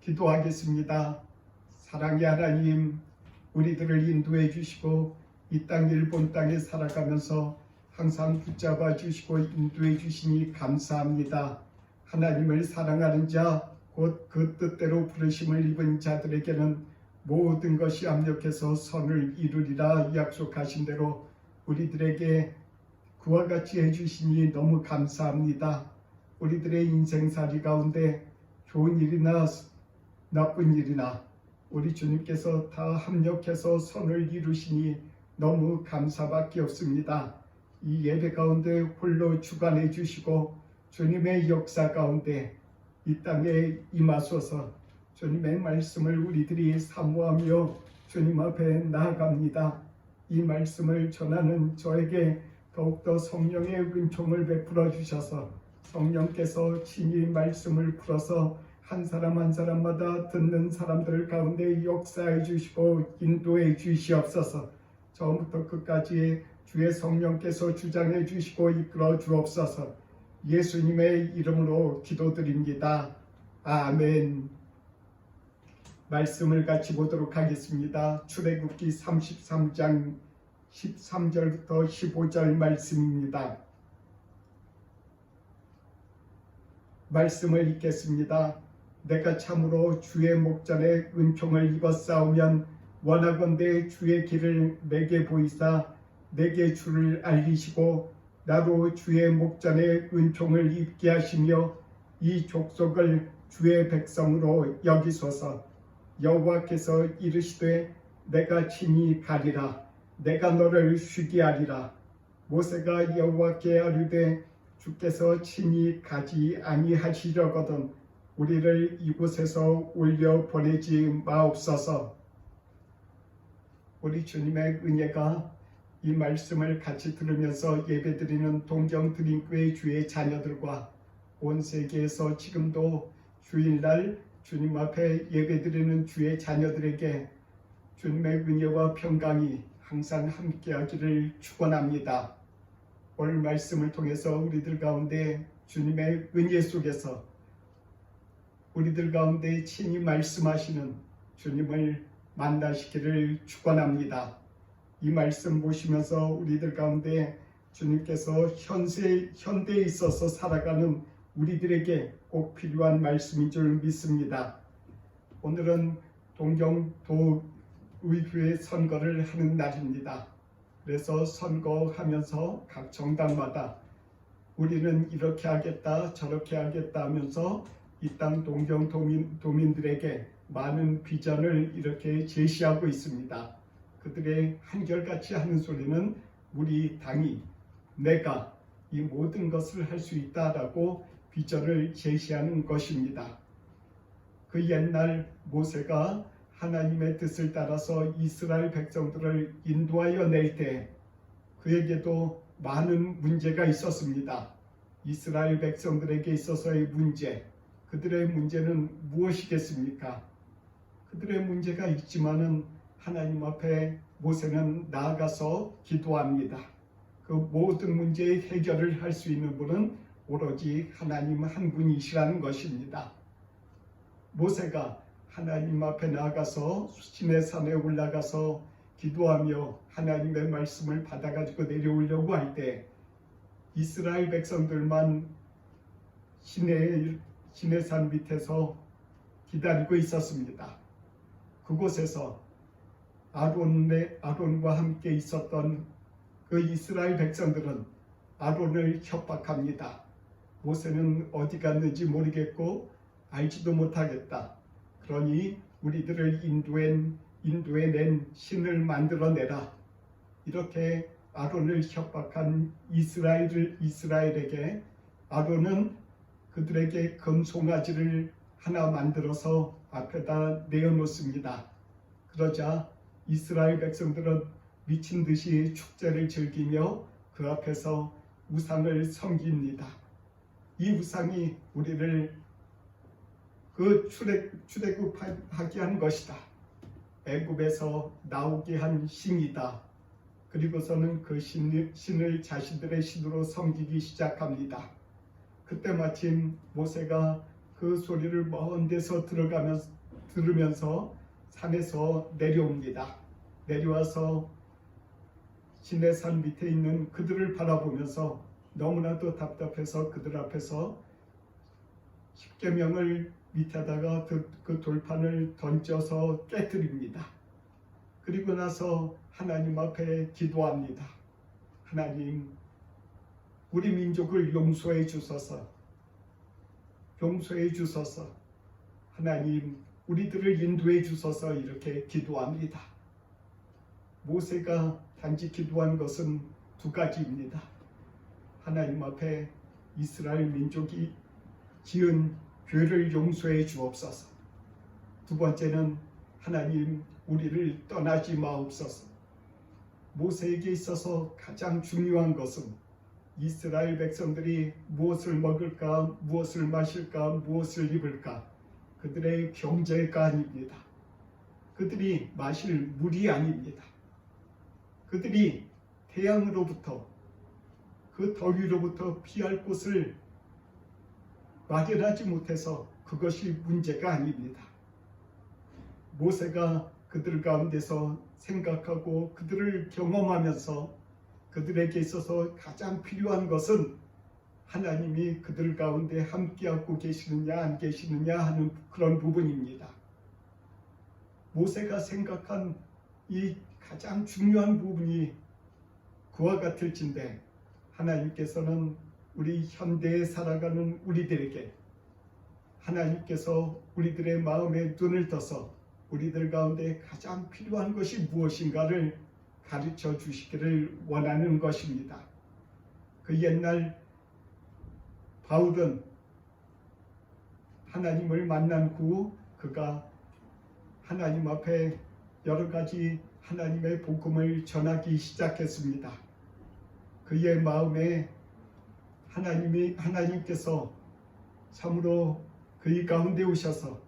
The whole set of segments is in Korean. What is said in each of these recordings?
기도하겠습니다. 사랑의 하나님, 우리들을 인도해 주시고 이 땅 일본 땅에 살아가면서 항상 붙잡아 주시고 인도해 주시니 감사합니다. 하나님을 사랑하는 자, 곧 그 뜻대로 부르심을 입은 자들에게는 모든 것이 합력해서 선을 이루리라 약속하신 대로 우리들에게 그와 같이 해주시니 너무 감사합니다. 우리들의 인생살이 가운데 좋은 일이나 나쁜 일이나 우리 주님께서 다 합력해서 선을 이루시니 너무 감사밖에 없습니다. 이 예배 가운데 홀로 주관해 주시고 주님의 역사 가운데 이 땅에 임하소서. 주님의 말씀을 우리들이 사모하며 주님 앞에 나아갑니다. 이 말씀을 전하는 저에게 더욱더 성령의 은총을 베풀어 주셔서 성령께서 친히 말씀을 풀어서 한 사람 한 사람마다 듣는 사람들 가운데 역사해 주시고 인도해 주시옵소서. 처음부터 끝까지 주의 성령께서 주장해 주시고 이끌어 주옵소서. 예수님의 이름으로 기도드립니다. 아멘. 말씀을 같이 보도록 하겠습니다. 출애굽기 33장 13절부터 15절 말씀입니다. 말씀을 읽겠습니다. 내가 참으로 주의 목전에 은총을 입었사오면 원하건대 주의 길을 내게 보이사 내게 주를 알리시고 나로 주의 목전에 은총을 입게 하시며 이 족속을 주의 백성으로 여기소서. 여호와께서 이르시되 내가 친히 가리라. 내가 너를 쉬게 하리라. 모세가 여호와께 아뢰되 주께서 친히 가지 아니하시려거든 우리를 이곳에서 올려 보내지 마옵소서. 우리 주님의 은혜가 이 말씀을 같이 들으면서 예배드리는 동정드림교회 주의 자녀들과 온 세계에서 지금도 주일날 주님 앞에 예배드리는 주의 자녀들에게 주님의 은혜와 평강이 항상 함께하기를 축원합니다. 오늘 말씀을 통해서 우리들 가운데 주님의 은혜 속에서 우리들 가운데 친히 말씀하시는 주님을 만나시기를 축원합니다. 이 말씀 보시면서 우리들 가운데 주님께서 현대에 있어서 살아가는 우리들에게 꼭 필요한 말씀인 줄 믿습니다. 오늘은 동경도의회 선거를 하는 날입니다. 그래서 선거하면서 각 정당마다 우리는 이렇게 하겠다 저렇게 하겠다 하면서 이 땅 동경도민들에게 많은 비전을 이렇게 제시하고 있습니다. 그들의 한결같이 하는 소리는 우리 당이 내가 이 모든 것을 할 수 있다라고 비전을 제시하는 것입니다. 그 옛날 모세가 하나님의 뜻을 따라서 이스라엘 백성들을 인도하여 낼 때 그에게도 많은 문제가 있었습니다. 이스라엘 백성들에게 있어서의 문제, 그들의 문제는 무엇이겠습니까? 그들의 문제가 있지만은 하나님 앞에 모세는 나아가서 기도합니다. 그 모든 문제의 해결을 할 수 있는 분은 오로지 하나님 한 분이시라는 것입니다. 모세가 하나님 앞에 나아가서 시내산에 올라가서 기도하며 하나님의 말씀을 받아가지고 내려오려고 할 때 이스라엘 백성들만 시내산 밑에서 기다리고 있었습니다. 그곳에서 아론과 함께 있었던 그 이스라엘 백성들은 아론을 협박합니다. 모세는 어디 갔는지 모르겠고 알지도 못하겠다. 그러니 우리들을 인도해낸 신을 만들어내라. 이렇게 아론을 협박한 이스라엘에게 아론은 그들에게 금송아지를 하나 만들어서 앞에다 내어놓습니다. 그러자 이스라엘 백성들은 미친 듯이 축제를 즐기며 그 앞에서 우상을 섬깁니다. 이 우상이 우리를 그 출애굽하게 한 것이다. 애굽에서 나오게 한 신이다. 그리고서는 그 신을 자신들의 신으로 섬기기 시작합니다. 그때 마침 모세가 그 소리를 먼 데서 들으면서 산에서 내려옵니다. 내려와서 시내산 밑에 있는 그들을 바라보면서 너무나도 답답해서 그들 앞에서 십계명을 밑에다가 그 돌판을 던져서 깨뜨립니다. 그리고 나서 하나님 앞에 기도합니다. 하나님, 우리 민족을 용서해 주소서. 용서해 주소서. 하나님, 우리들을 인도해 주소서. 이렇게 기도합니다. 모세가 단지 기도한 것은 두 가지입니다. 하나님 앞에 이스라엘 민족이 지은 죄를 용서해 주옵소서. 두 번째는 하나님, 우리를 떠나지 마옵소서. 모세에게 있어서 가장 중요한 것은 이스라엘 백성들이 무엇을 먹을까, 무엇을 마실까, 무엇을 입을까, 그들의 경제가 아닙니다. 그들이 마실 물이 아닙니다. 그들이 태양으로부터, 그 더위로부터 피할 곳을 마련하지 못해서 그것이 문제가 아닙니다. 모세가 그들 가운데서 생각하고 그들을 경험하면서 그들에게 있어서 가장 필요한 것은 하나님이 그들 가운데 함께하고 계시느냐 안 계시느냐 하는 그런 부분입니다. 모세가 생각한 이 가장 중요한 부분이 그와 같을진데 하나님께서는 우리 현대에 살아가는 우리들에게 하나님께서 우리들의 마음에 눈을 떠서 우리들 가운데 가장 필요한 것이 무엇인가를 가르쳐 주시기를 원하는 것입니다. 그 옛날 바울은 하나님을 만난 후 그가 하나님 앞에 여러 가지 하나님의 복음을 전하기 시작했습니다. 그의 마음에 하나님께서 참으로 그의 가운데 오셔서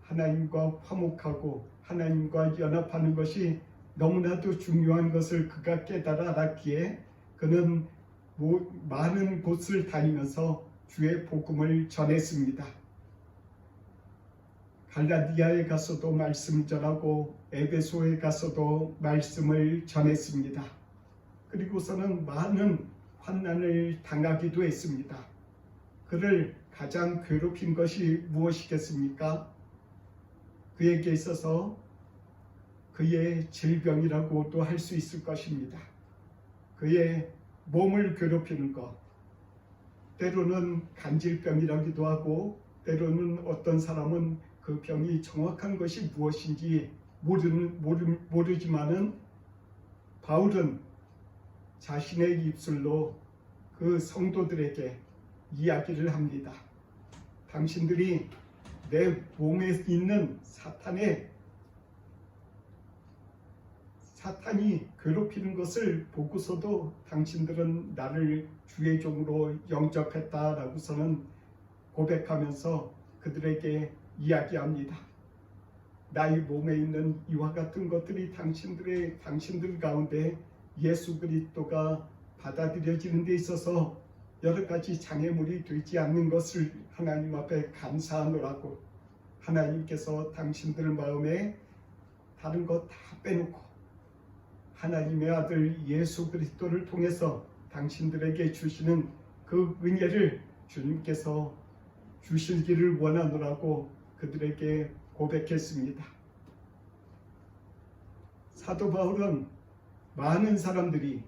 하나님과 화목하고 하나님과 연합하는 것이 너무나도 중요한 것을 그가 깨달아 알았기에 그는 많은 곳을 다니면서 주의 복음을 전했습니다. 갈라디아에 가서도 말씀 전하고 에베소에 가서도 말씀을 전했습니다. 그리고서는 많은 환난을 당하기도 했습니다. 그를 가장 괴롭힌 것이 무엇이겠습니까? 그에게 있어서 그의 질병이라고도 할 수 있을 것입니다. 그의 몸을 괴롭히는 것, 때로는 간질병이라기도 하고 때로는 어떤 사람은 그 병이 정확한 것이 무엇인지 모르지만은 바울은 자신의 입술로 그 성도들에게 이야기를 합니다. 당신들이 내 몸에 있는 사탄이 괴롭히는 것을 보고서도 당신들은 나를 주의 종으로 영접했다라고서는 고백하면서 그들에게 이야기합니다. 나의 몸에 있는 이와 같은 것들이 당신들 가운데 예수 그리스도가 받아들여지는 데 있어서 여러 가지 장애물이 되지 않는 것을 하나님 앞에 감사하노라고 하나님께서 당신들 마음에 다른 것 다 빼놓고 하나님의 아들 예수 그리스도를 통해서 당신들에게 주시는 그 은혜를 주님께서 주시기를 원하노라고 그들에게 고백했습니다. 사도 바울은 많은 사람들이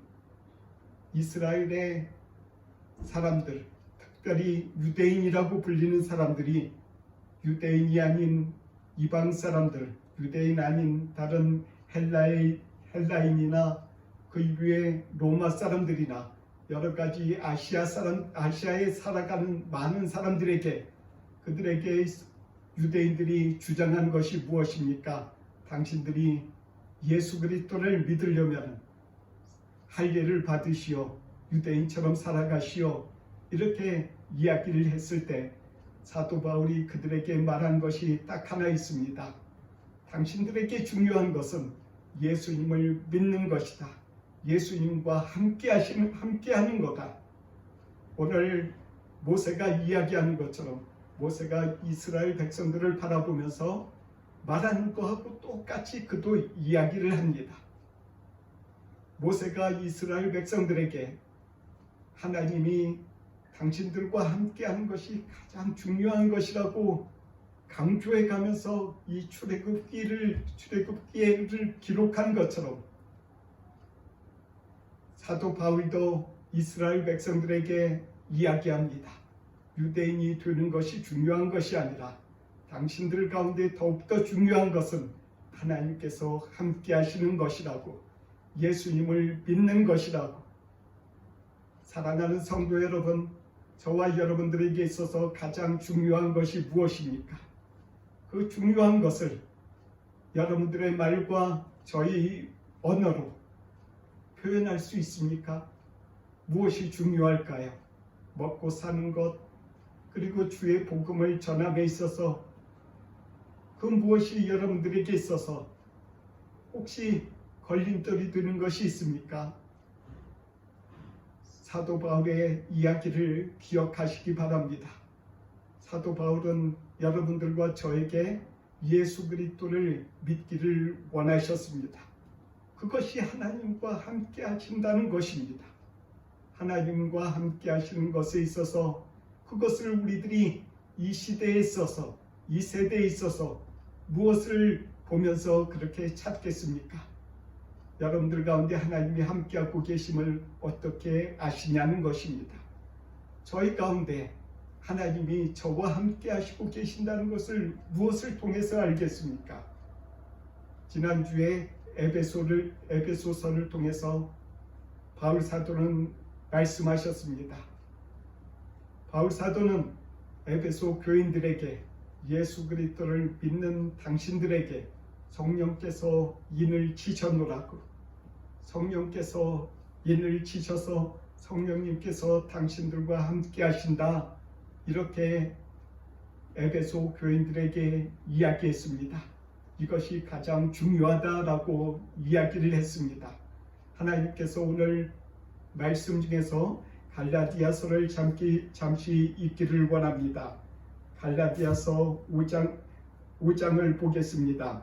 이스라엘의 사람들, 특별히 유대인이라고 불리는 사람들이 유대인이 아닌 이방 사람들, 유대인 아닌 다른 헬라인이나 그 이후에 로마 사람들이나 여러 가지 아시아에 살아가는 많은 사람들에게 그들에게 유대인들이 주장한 것이 무엇입니까? 당신들이 예수 그리스도를 믿으려면 할례를 받으시오, 유대인처럼 살아가시오, 이렇게 이야기를 했을 때 사도 바울이 그들에게 말한 것이 딱 하나 있습니다. 당신들에게 중요한 것은 예수님을 믿는 것이다. 예수님과 함께하는 거다. 오늘 모세가 이야기하는 것처럼 모세가 이스라엘 백성들을 바라보면서 말하는 거하고 똑같이 그도 이야기를 합니다. 모세가 이스라엘 백성들에게 하나님이 당신들과 함께하는 것이 가장 중요한 것이라고 강조해 가면서 이 출애굽기를 기록한 것처럼 사도 바울도 이스라엘 백성들에게 이야기합니다. 유대인이 되는 것이 중요한 것이 아니라 당신들 가운데 더욱더 중요한 것은 하나님께서 함께 하시는 것이라고, 예수님을 믿는 것이라고. 사랑하는 성도 여러분, 저와 여러분들에게 있어서 가장 중요한 것이 무엇입니까? 그 중요한 것을 여러분들의 말과 저희 언어로 표현할 수 있습니까? 무엇이 중요할까요? 먹고 사는 것, 그리고 주의 복음을 전함에 있어서 그 무엇이 여러분들에게 있어서 혹시 걸림돌이 되는 것이 있습니까? 사도 바울의 이야기를 기억하시기 바랍니다. 사도 바울은 여러분들과 저에게 예수 그리스도를 믿기를 원하셨습니다. 그것이 하나님과 함께 하신다는 것입니다. 하나님과 함께 하시는 것에 있어서 그것을 우리들이 이 시대에 있어서, 이 세대에 있어서 무엇을 보면서 그렇게 찾겠습니까? 여러분들 가운데 하나님이 함께하고 계심을 어떻게 아시냐는 것입니다. 저희 가운데 하나님이 저와 함께 하시고 계신다는 것을 무엇을 통해서 알겠습니까? 지난주에 에베소서를 통해서 바울 사도는 말씀하셨습니다. 바울 사도는 에베소 교인들에게 예수 그리스도를 믿는 당신들에게 성령께서 인을 치셨노라고, 성령께서 인을 치셔서 성령님께서 당신들과 함께 하신다, 이렇게 에베소 교인들에게 이야기했습니다. 이것이 가장 중요하다라고 이야기를 했습니다. 하나님께서 오늘 말씀 중에서 갈라디아서를 잠시 읽기를 원합니다. 갈라디아서 5장을 보겠습니다.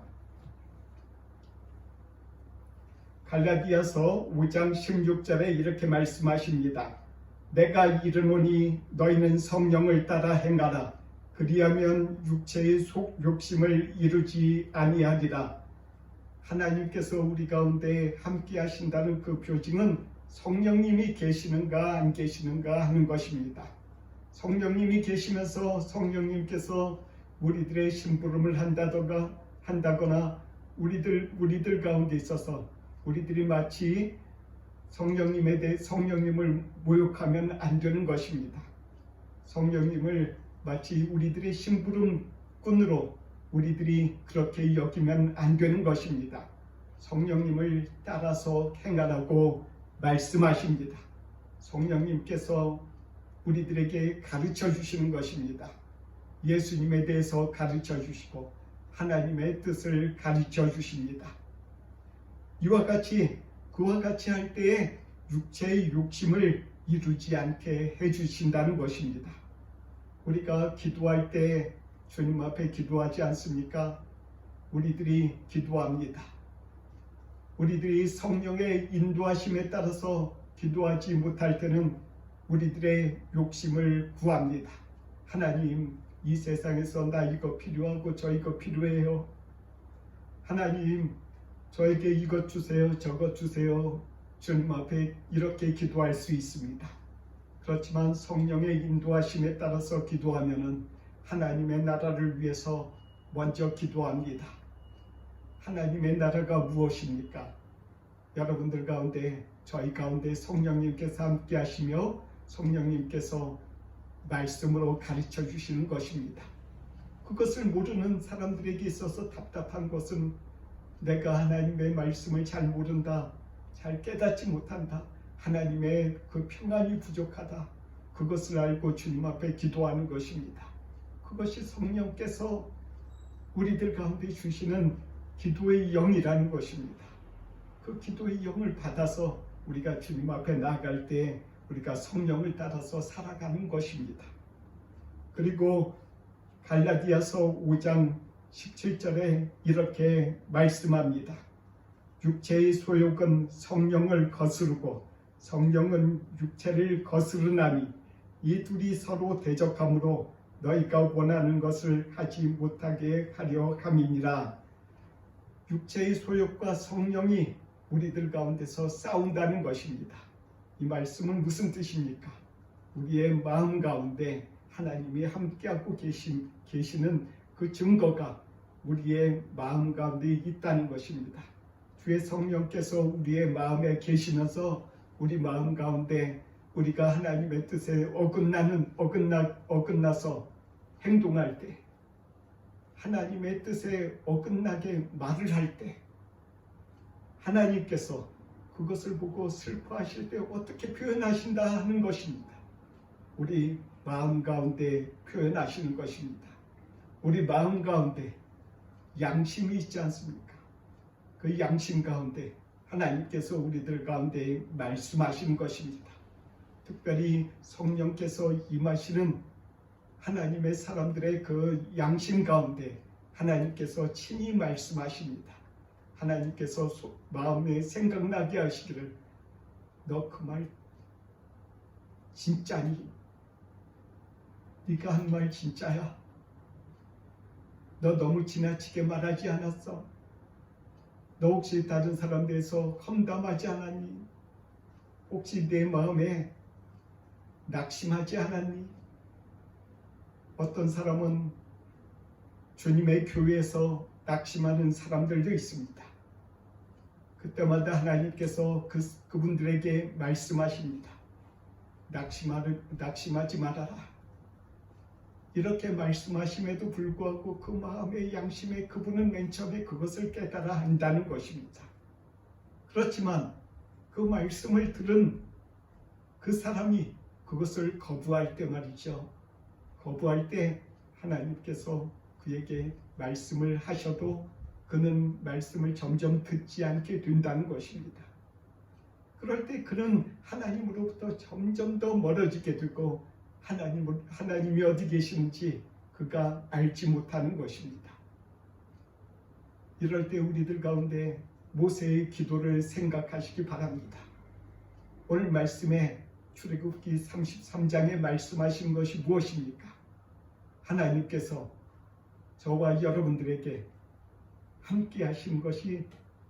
갈라디아서 5장 16절에 이렇게 말씀하십니다. 내가 이르노니 너희는 성령을 따라 행하라. 그리하면 육체의 속 욕심을 이루지 아니하리라. 하나님께서 우리 가운데 함께 하신다는 그 표징은 성령님이 계시는가 안 계시는가 하는 것입니다. 성령님이 계시면서 성령님께서 우리들의 심부름을 한다거나 우리들 가운데 있어서 우리들이 마치 성령님을 모욕하면 안 되는 것입니다. 성령님을 마치 우리들의 심부름꾼으로 우리들이 그렇게 여기면 안 되는 것입니다. 성령님을 따라서 행하라고 말씀하십니다. 성령님께서 우리들에게 가르쳐 주시는 것입니다. 예수님에 대해서 가르쳐 주시고 하나님의 뜻을 가르쳐 주십니다. 그와 같이 할 때에 육체의 욕심을 이루지 않게 해주신다는 것입니다. 우리가 기도할 때 주님 앞에 기도하지 않습니까? 우리들이 기도합니다. 우리들이 성령의 인도하심에 따라서 기도하지 못할 때는 우리들의 욕심을 구합니다. 하나님, 이 세상에서 나 이거 필요하고 저 이거 필요해요. 하나님, 저에게 이것 주세요, 저것 주세요. 주님 앞에 이렇게 기도할 수 있습니다. 그렇지만 성령의 인도하심에 따라서 기도하면은 하나님의 나라를 위해서 먼저 기도합니다. 하나님의 나라가 무엇입니까? 여러분들 가운데, 저희 가운데 성령님께서 함께 하시며 성령님께서 말씀으로 가르쳐 주시는 것입니다. 그것을 모르는 사람들에게 있어서 답답한 것은 내가 하나님의 말씀을 잘 모른다, 잘 깨닫지 못한다, 하나님의 그 평안이 부족하다, 그것을 알고 주님 앞에 기도하는 것입니다. 그것이 성령께서 우리들 가운데 주시는 기도의 영이라는 것입니다. 그 기도의 영을 받아서 우리가 주님 앞에 나아갈 때 우리가 성령을 따라서 살아가는 것입니다. 그리고 갈라디아서 5장 17절에 이렇게 말씀합니다. 육체의 소욕은 성령을 거스르고 성령은 육체를 거스르나니 이 둘이 서로 대적하므로 너희가 원하는 것을 하지 못하게 하려 함이니라. 육체의 소욕과 성령이 우리들 가운데서 싸운다는 것입니다. 이 말씀은 무슨 뜻입니까? 우리의 마음 가운데 하나님이 함께하고 계시는 그 증거가 우리의 마음 가운데 있다는 것입니다. 주의 성령께서 우리의 마음에 계시면서 우리 마음 가운데 우리가 하나님의 뜻에 어긋나서 행동할 때, 하나님의 뜻에 어긋나게 말을 할 때, 하나님께서 그것을 보고 슬퍼하실 때 어떻게 표현하신다 하는 것입니다. 우리 마음 가운데 표현하시는 것입니다. 우리 마음 가운데 양심이 있지 않습니까? 그 양심 가운데 하나님께서 우리들 가운데 말씀하시는 것입니다. 특별히 성령께서 임하시는 하나님의 사람들의 그 양심 가운데 하나님께서 친히 말씀하십니다. 하나님께서 마음에 생각나게 하시기를 너 그 말 진짜니? 네가 한 말 진짜야? 너 너무 지나치게 말하지 않았어? 너 혹시 다른 사람 대해서 험담하지 않았니? 혹시 내 마음에 낙심하지 않았니? 어떤 사람은 주님의 교회에서 낙심하는 사람들도 있습니다. 그때마다 하나님께서 그분들에게 말씀하십니다. 낙심하지 말아라. 이렇게 말씀하심에도 불구하고 그 마음의 양심에 그분은 맨 처음에 그것을 깨달아 한다는 것입니다. 그렇지만 그 말씀을 들은 그 사람이 그것을 거부할 때 말이죠. 거부할 때 하나님께서 그에게 말씀을 하셔도 그는 말씀을 점점 듣지 않게 된다는 것입니다. 그럴 때 그는 하나님으로부터 점점 더 멀어지게 되고 하나님이 어디 계시는지 그가 알지 못하는 것입니다. 이럴 때 우리들 가운데 모세의 기도를 생각하시기 바랍니다. 오늘 말씀에 출애굽기 33장에 말씀하신 것이 무엇입니까? 하나님께서 저와 여러분들에게 함께 하신 것이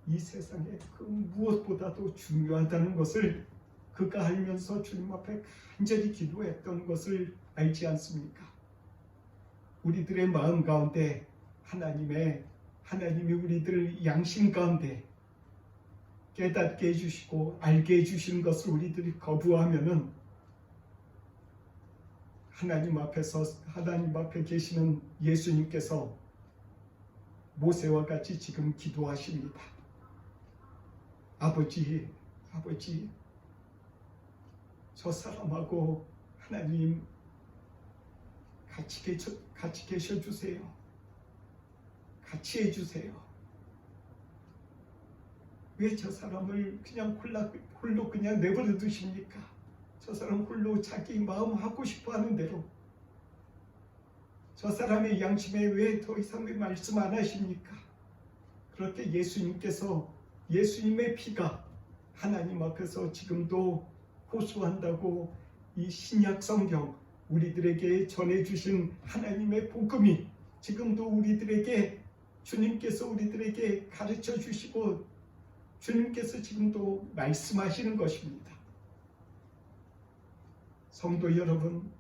이 세상에 그 무엇보다도 중요하다는 것을 그가 알면서 주님 앞에 간절히 기도했던 것을 알지 않습니까? 우리들의 마음 가운데 하나님이 우리들 양심 가운데 깨닫게 해주시고 알게 해주시는 것을 우리들이 거부하면은 하나님 앞에 계시는 예수님께서 모세와 같이 지금 기도하십니다. 아버지, 저 사람하고 하나님 같이 계셔주세요. 같이 해주세요. 왜 저 사람을 그냥 홀로 그냥 내버려 두십니까? 저 사람 홀로 자기 마음 하고 싶어 하는 대로. 저 사람의 양심에 왜 더 이상 말씀 안 하십니까? 그렇게 예수님의 피가 하나님 앞에서 지금도 호소한다고 이 신약 성경 우리들에게 전해주신 하나님의 복음이 지금도 주님께서 우리들에게 가르쳐 주시고 주님께서 지금도 말씀하시는 것입니다. 성도 여러분,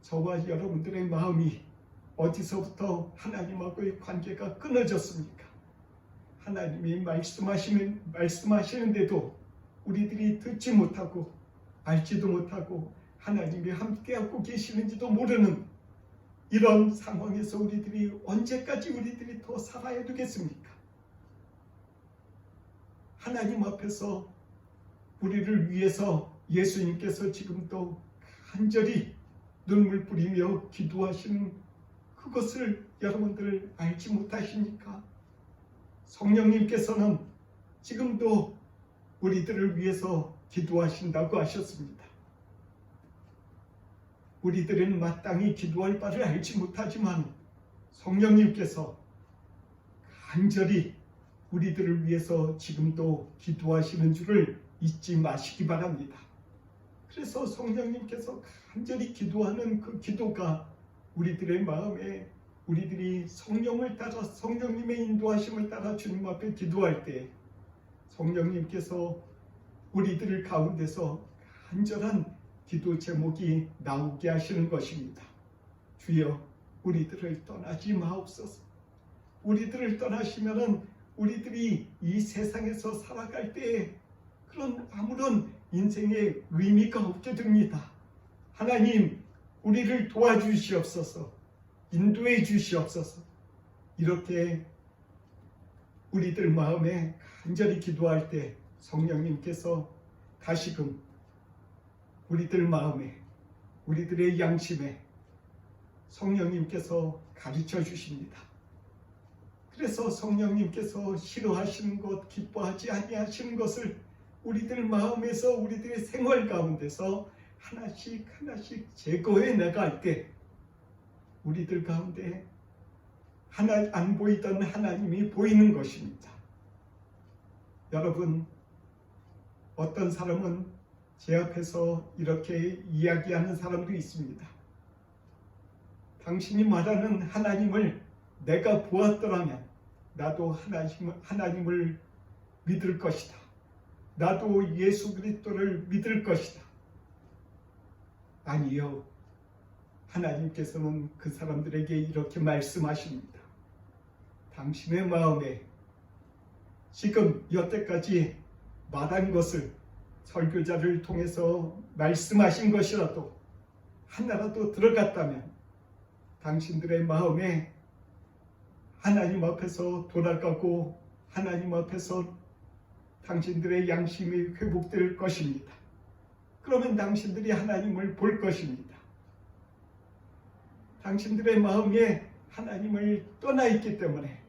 저와 여러분들의 마음이 어디서부터 하나님하고의 관계가 끊어졌습니까? 하나님이 말씀하시는데도 우리들이 듣지 못하고 알지도 못하고 하나님이 함께하고 계시는지도 모르는 이런 상황에서 언제까지 더 살아야 되겠습니까? 하나님 앞에서 우리를 위해서 예수님께서 지금도 간절히 눈물 뿌리며 기도하시는 그것을 여러분들 알지 못하십니까? 성령님께서는 지금도 우리들을 위해서 기도하신다고 하셨습니다. 우리들은 마땅히 기도할 바를 알지 못하지만 성령님께서 간절히 우리들을 위해서 지금도 기도하시는 줄을 잊지 마시기 바랍니다. 그래서 성령님께서 간절히 기도하는 그 기도가 우리들의 마음에, 우리들이 성령을 따라, 성령님의 인도하심을 따라 주님 앞에 기도할 때 성령님께서 우리들 가운데서 간절한 기도 제목이 나오게 하시는 것입니다. 주여, 우리들을 떠나지 마옵소서. 우리들을 떠나시면은 우리들이 이 세상에서 살아갈 때에 그런 아무런 인생의 의미가 없게 됩니다. 하나님, 우리를 도와주시옵소서. 인도해 주시옵소서. 이렇게 우리들 마음에 간절히 기도할 때 성령님께서 다시금 우리들 마음에, 우리들의 양심에 성령님께서 가르쳐 주십니다. 그래서 성령님께서 싫어하시는 것, 기뻐하지 아니하시는 것을 우리들 마음에서, 우리들의 생활 가운데서 하나씩 하나씩 제거해 나갈 때 우리들 가운데 안 보이던 하나님이 보이는 것입니다. 여러분, 어떤 사람은 제 앞에서 이렇게 이야기하는 사람도 있습니다. 당신이 말하는 하나님을 내가 보았더라면 나도 하나님을 믿을 것이다. 나도 예수 그리스도를 믿을 것이다. 아니요. 하나님께서는 그 사람들에게 이렇게 말씀하십니다. 당신의 마음에 지금 여태까지 말한 것을 설교자를 통해서 말씀하신 것이라도 하나라도 들어갔다면 당신들의 마음에 하나님 앞에서 돌아가고 하나님 앞에서 당신들의 양심이 회복될 것입니다. 그러면 당신들이 하나님을 볼 것입니다. 당신들의 마음에 하나님을 떠나 있기 때문에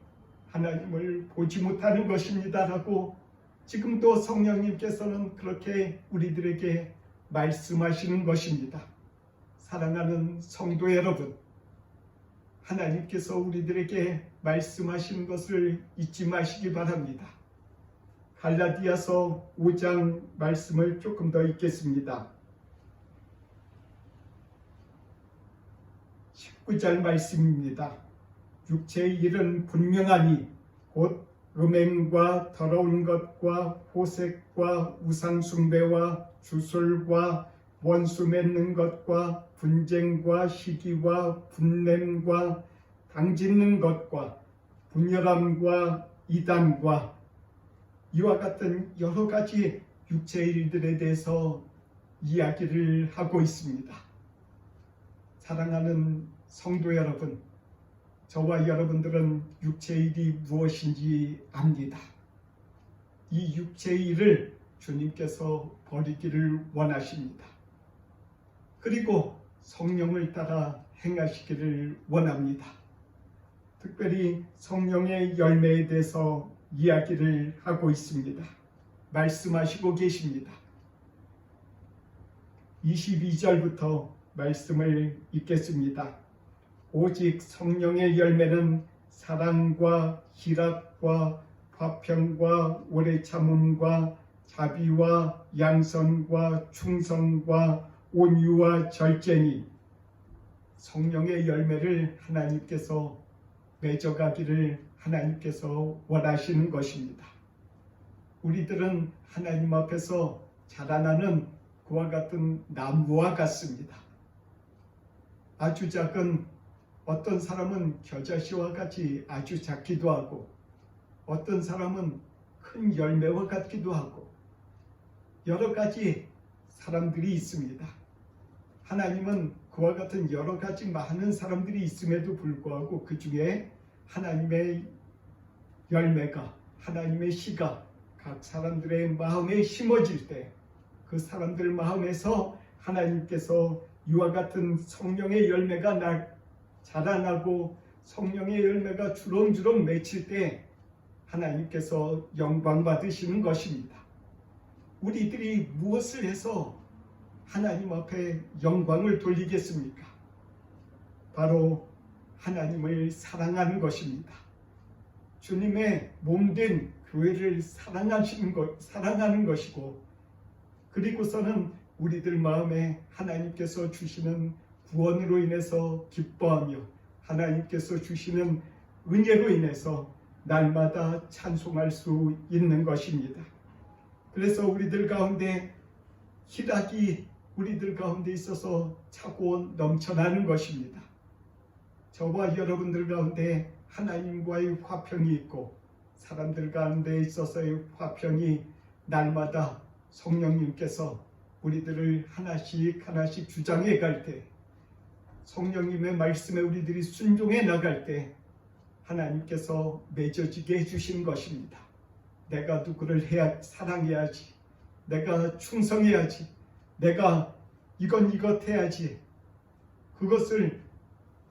하나님을 보지 못하는 것입니다 라고 지금도 성령님께서는 그렇게 우리들에게 말씀하시는 것입니다. 사랑하는 성도 여러분, 하나님께서 우리들에게 말씀하시는 것을 잊지 마시기 바랍니다. 갈라디아서 5장 말씀을 조금 더 읽겠습니다. 19절 말씀입니다. 육체의 일은 분명하니 곧 음행과 더러운 것과 호색과 우상숭배와 주술과 원수 맺는 것과 분쟁과 시기와 분냄과 당짓는 것과 분열함과 이단과 이와 같은 여러 가지 육체의 일들에 대해서 이야기를 하고 있습니다. 사랑하는 성도 여러분, 저와 여러분들은 육체의 일이 무엇인지 압니다. 이 육체의 일을 주님께서 버리기를 원하십니다. 그리고 성령을 따라 행하시기를 원합니다. 특별히 성령의 열매에 대해서 이야기를 하고 있습니다. 말씀하시고 계십니다. 22절부터 말씀을 읽겠습니다. 오직 성령의 열매는 사랑과 희락과 화평과 오래 참음과 자비와 양선과 충성과 온유와 절제니, 성령의 열매를 하나님께서 맺어가기를 하나님께서 원하시는 것입니다. 우리들은 하나님 앞에서 자라나는 그와 같은 나무와 같습니다. 아주 작은, 어떤 사람은 겨자씨와 같이 아주 작기도 하고, 어떤 사람은 큰 열매와 같기도 하고, 여러 가지 사람들이 있습니다. 하나님은 그와 같은 여러 가지 많은 사람들이 있음에도 불구하고 그 중에 하나님의 열매가, 하나님의 씨가 각 사람들의 마음에 심어질 때 그 사람들 마음에서 하나님께서 이와 같은 성령의 열매가 자라나고 성령의 열매가 주렁주렁 맺힐 때 하나님께서 영광 받으시는 것입니다. 우리들이 무엇을 해서 하나님 앞에 영광을 돌리겠습니까? 바로 하나님을 사랑하는 것입니다. 주님의 몸된 교회를 사랑하는 것이고, 그리고서는 우리들 마음에 하나님께서 주시는 구원으로 인해서 기뻐하며 하나님께서 주시는 은혜로 인해서 날마다 찬송할 수 있는 것입니다. 그래서 우리들 가운데 희락이 우리들 가운데 있어서 차고 넘쳐나는 것입니다. 저와 여러분들 가운데 하나님과의 화평이 있고 사람들 가운데 있어서의 화평이 날마다 성령님께서 우리들을 하나씩 하나씩 주장해 갈 때, 성령님의 말씀에 우리들이 순종해 나갈 때 하나님께서 맺어지게 해주신 것입니다. 내가 누구를 사랑해야지, 내가 충성해야지, 내가 이것 해야지, 그것을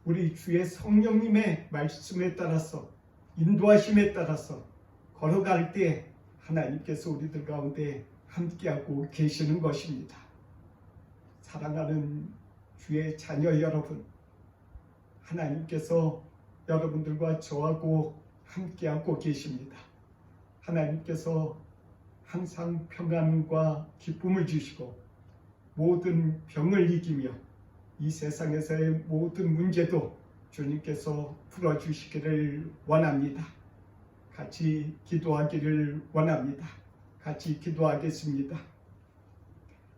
우리 주의 성령님의 말씀에 따라서 인도하심에 따라서 걸어갈 때 하나님께서 우리들 가운데 함께하고 계시는 것입니다. 사랑하는 주의 자녀 여러분, 하나님께서 여러분들과 저하고 함께하고 계십니다. 하나님께서 항상 평안과 기쁨을 주시고 모든 병을 이기며 이 세상에서의 모든 문제도 주님께서 풀어주시기를 원합니다. 같이 기도하기를 원합니다. 같이 기도하겠습니다.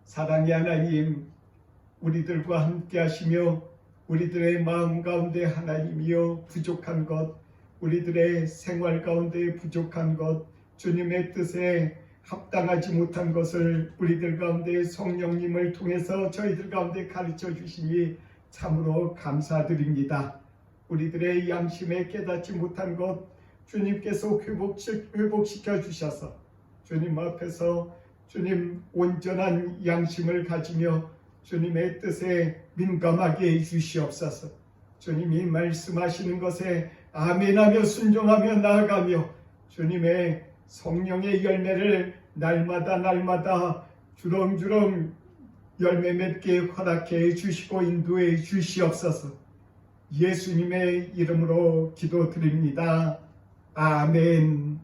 사랑의 하나님, 우리들과 함께 하시며 우리들의 마음 가운데 하나님이여 부족한 것, 우리들의 생활 가운데 부족한 것, 주님의 뜻에 합당하지 못한 것을 우리들 가운데 성령님을 통해서 저희들 가운데 가르쳐 주시니 참으로 감사드립니다. 우리들의 양심에 깨닫지 못한 것 주님께서 회복시켜 주셔서 주님 앞에서 주님 온전한 양심을 가지며 주님의 뜻에 민감하게 해주시옵소서. 주님이 말씀하시는 것에 아멘하며 순종하며 나아가며 주님의 성령의 열매를 날마다 주렁주렁 열매 맺게 허락해 주시고 인도해 주시옵소서. 예수님의 이름으로 기도드립니다. 아멘.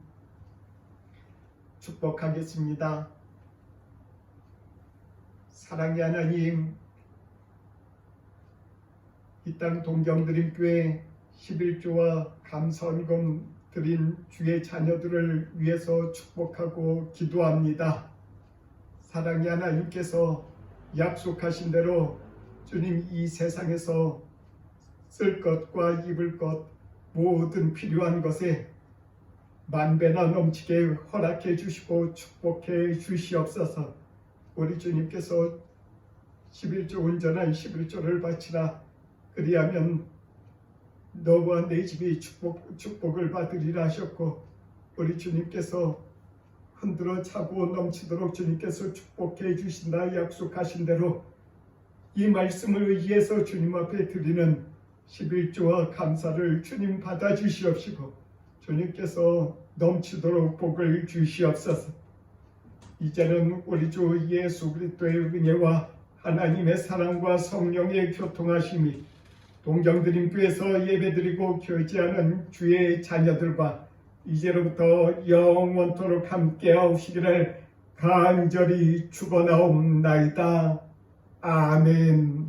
축복하겠습니다. 사랑의 하나님, 이 땅 동경드림교회 11조와 감사헌금 드린 주의 자녀들을 위해서 축복하고 기도합니다. 사랑의 하나님께서 약속하신 대로 주님 이 세상에서 쓸 것과 입을 것 모든 필요한 것에 만배나 넘치게 허락해 주시고 축복해 주시옵소서. 우리 주님께서 11조 온전한 11조를 바치라. 그리하면 너와 내 집이 축복을 받으리라 하셨고, 우리 주님께서 흔들어 차고 넘치도록 주님께서 축복해 주신다 약속하신 대로 이 말씀을 의지해서 주님 앞에 드리는 11조와 감사를 주님 받아 주시옵시고 주님께서 넘치도록 복을 주시옵소서. 이제는 우리 주 예수 그리스도의 은혜와 하나님의 사랑과 성령의 교통하심이 동경드림교회에서 예배드리고 교제하는 주의 자녀들과 이제로부터 영원토록 함께하시기를 간절히 축원하옵나이다. 아멘.